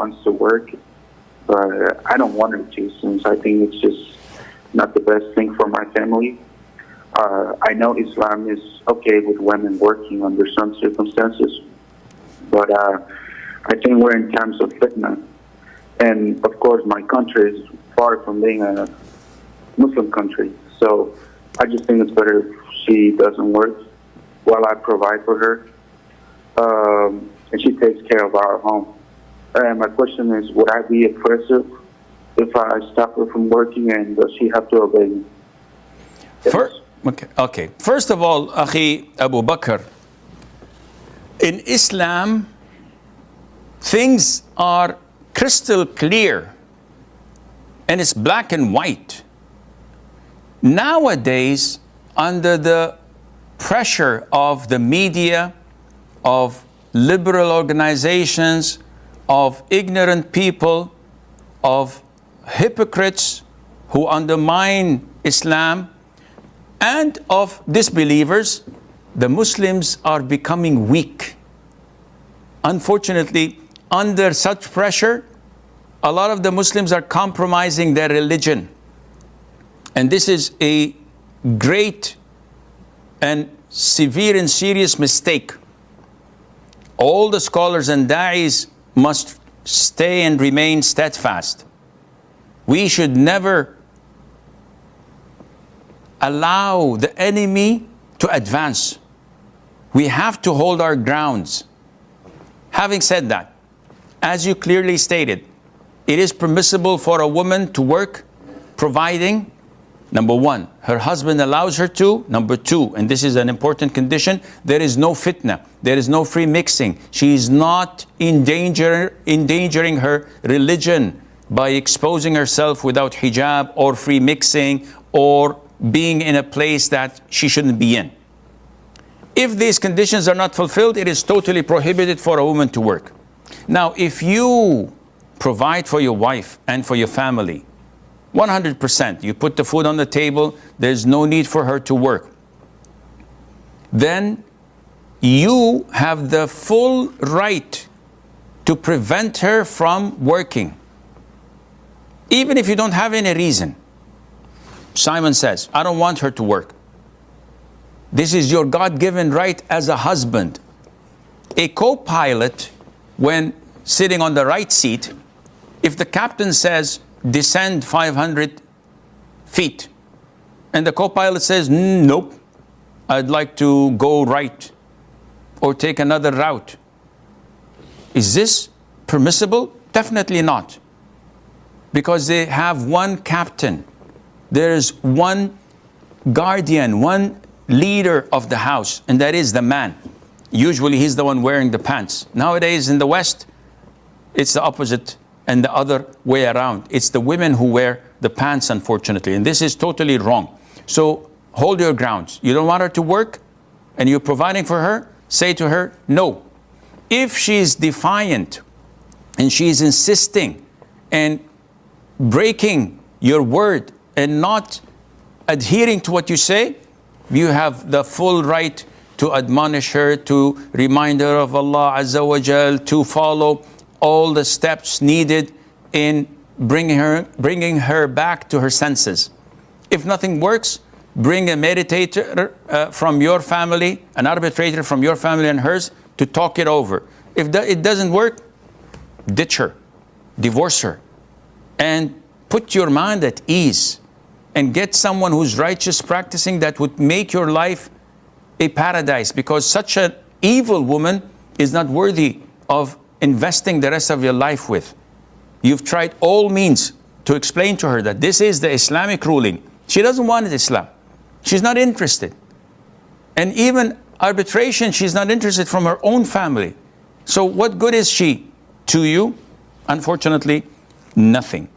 wants to work, but I don't want her to, since I think it's just not the best thing for my family. I know Islam is okay with women working under some circumstances, but I think we're in times of fitna. And of course, my country is far from being a Muslim country. So I just think it's better if she doesn't work while I provide for her. And she takes care of our home. And my question is, would I be oppressive if I stop her from working, and does she have to obey me? Yes. Okay. First of all, Akhi Abu Bakr, in Islam, things are crystal clear, and it's black and white. Nowadays, under the pressure of the media, of liberal organizations, of ignorant people, of hypocrites who undermine Islam, and of disbelievers, the Muslims are becoming weak. Unfortunately, under such pressure, a lot of the Muslims are compromising their religion. And this is a great and severe and serious mistake. All the scholars and da'is must stay and remain steadfast. We should never allow the enemy to advance. We have to hold our grounds. Having said that, as you clearly stated, it is permissible for a woman to work, providing, number one, her husband allows her to. Number two, and this is an important condition, there is no fitna, there is no free mixing. She is not endangering her religion by exposing herself without hijab or free mixing or being in a place that she shouldn't be in. If these conditions are not fulfilled, it is totally prohibited for a woman to work. Now, if you provide for your wife and for your family, 100%, you put the food on the table, there's no need for her to work, then you have the full right to prevent her from working. Even if you don't have any reason. Simon says, I don't want her to work. This is your God-given right as a husband. A co-pilot, when sitting on the right seat, if the captain says, descend 500 feet, and the co-pilot says, nope, I'd like to go right or take another route, is this permissible? Definitely not. Because they have one captain. There's one guardian, one leader of the house, and that is the man. Usually he's the one wearing the pants. Nowadays in the West, it's the opposite and the other way around. It's the women who wear the pants, unfortunately, and this is totally wrong. So hold your grounds. You don't want her to work and you're providing for her, say to her, no. If she's defiant and she's insisting and breaking your word and not adhering to what you say, you have the full right to admonish her, to remind her of Allah Azza wa Jal, to follow all the steps needed in bringing her back to her senses. If nothing works, bring a meditator from your family, an arbitrator from your family and hers, to talk it over. If it doesn't work, ditch her, divorce her, and put your mind at ease, and get someone who's righteous, practicing, that would make your life a paradise, because such an evil woman is not worthy of investing the rest of your life with. You've tried all means to explain to her that this is the Islamic ruling. She doesn't want Islam. She's not interested. And even arbitration, she's not interested from her own family. So what good is she to you? Unfortunately, nothing.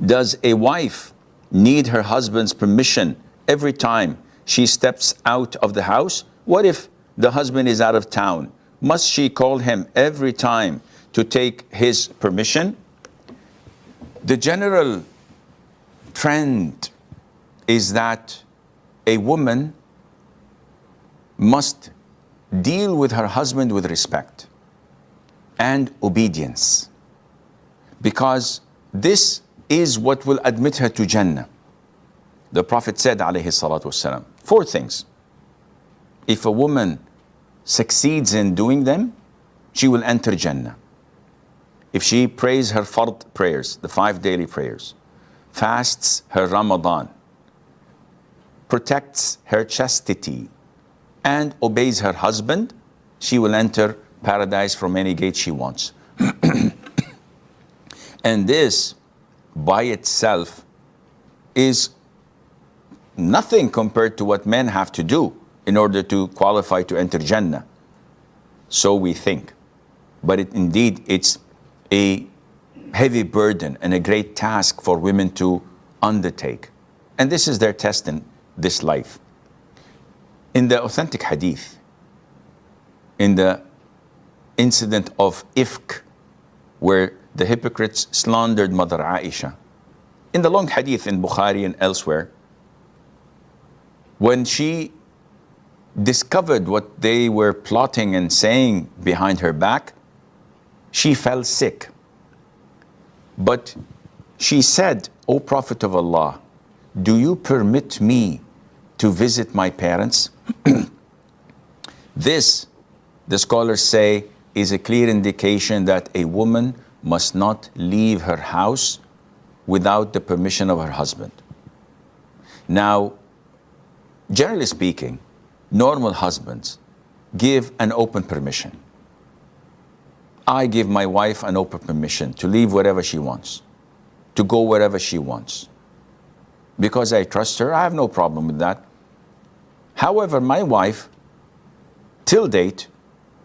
Does a wife need her husband's permission every time she steps out of the house? What if the husband is out of town? Must she call him every time to take his permission? The general trend is that a woman must deal with her husband with respect and obedience. because this is what will admit her to Jannah. The Prophet said, alayhi salatu wasalam, 4 things. If a woman succeeds in doing them, she will enter Jannah. If she prays her fard prayers, the 5 daily prayers, fasts her Ramadan, protects her chastity, and obeys her husband, she will enter paradise from any gate she wants. And this, by itself, is nothing compared to what men have to do in order to qualify to enter Jannah. So we think. But indeed, it's a heavy burden and a great task for women to undertake. And this is their test in this life. In the authentic hadith, in the incident of Ifk, where the hypocrites slandered Mother Aisha, in the long hadith in Bukhari and elsewhere, when she discovered what they were plotting and saying behind her back, she fell sick. But she said, "O Prophet of Allah, do you permit me to visit my parents?" This, the scholars say, is a clear indication that a woman must not leave her house without the permission of her husband. Now, generally speaking, normal husbands give an open permission. I give my wife an open permission to leave wherever she wants, to go wherever she wants. Because I trust her, I have no problem with that. However, my wife, till date,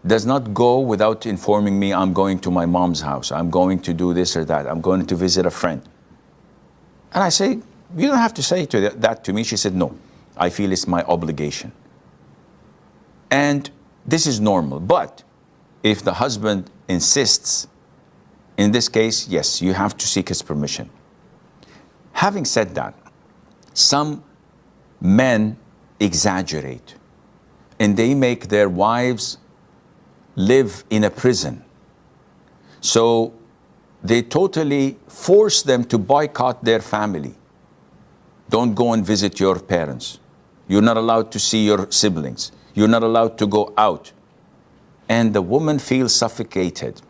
does not go without informing me, I'm going to my mom's house, I'm going to do this or that, I'm going to visit a friend. And I say, you don't have to say that to me. She said, no, I feel it's my obligation. And this is normal. But if the husband insists, in this case, yes, you have to seek his permission. Having said that, some men exaggerate and they make their wives live in a prison. So they totally force them to boycott their family. Don't go and visit your parents. You're not allowed to see your siblings. You're not allowed to go out. And the woman feels suffocated.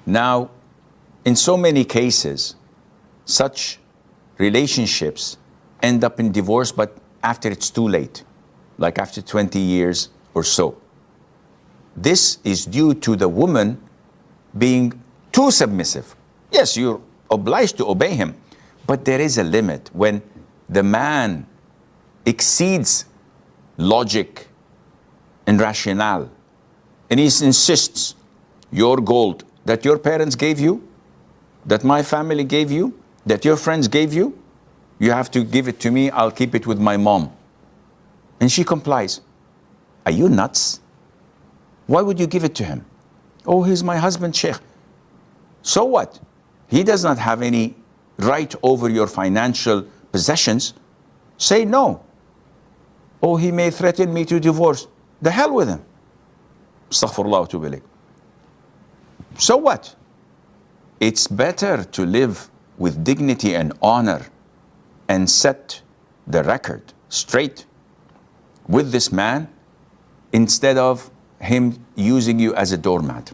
Now, in so many cases, such relationships end up in divorce, but after it's too late, like after 20 years or so. This is due to the woman being too submissive. Yes, you're obliged to obey him, but there is a limit when the man exceeds logic and rationale, and he insists, your gold that your parents gave you, that my family gave you, that your friends gave you, you have to give it to me, I'll keep it with my mom. And she complies. Are you nuts? Why would you give it to him? Oh, he's my husband, Sheikh. So what? He does not have any right over your financial possessions. Say no. Oh, he may threaten me to divorce. The hell with him. Astaghfirullah wa atubu ilayh. So what? It's better to live with dignity and honor and set the record straight with this man instead of him using you as a doormat.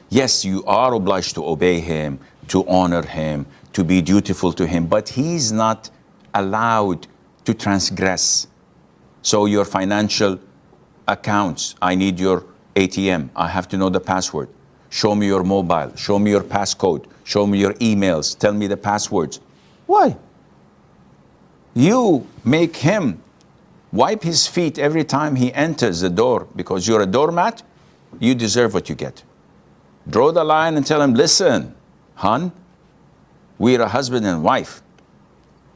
Yes, you are obliged to obey him, to honor him, to be dutiful to him, but he's not allowed to transgress. So your financial accounts, I need your ATM, I have to know the password. Show me your mobile, show me your passcode, show me your emails, tell me the passwords. Why? You make him wipe his feet every time he enters the door because you're a doormat, you deserve what you get. Draw the line and tell him, listen, hon, we're a husband and wife.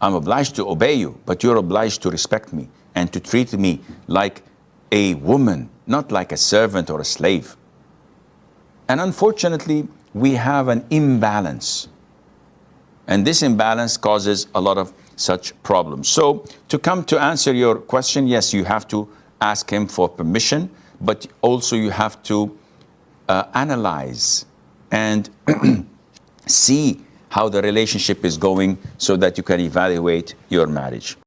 I'm obliged to obey you, but you're obliged to respect me and to treat me like a woman, not like a servant or a slave. And unfortunately, we have an imbalance. And this imbalance causes a lot of such problems. So to come to answer your question, yes, you have to ask him for permission, but also you have to analyze and see how the relationship is going so that you can evaluate your marriage.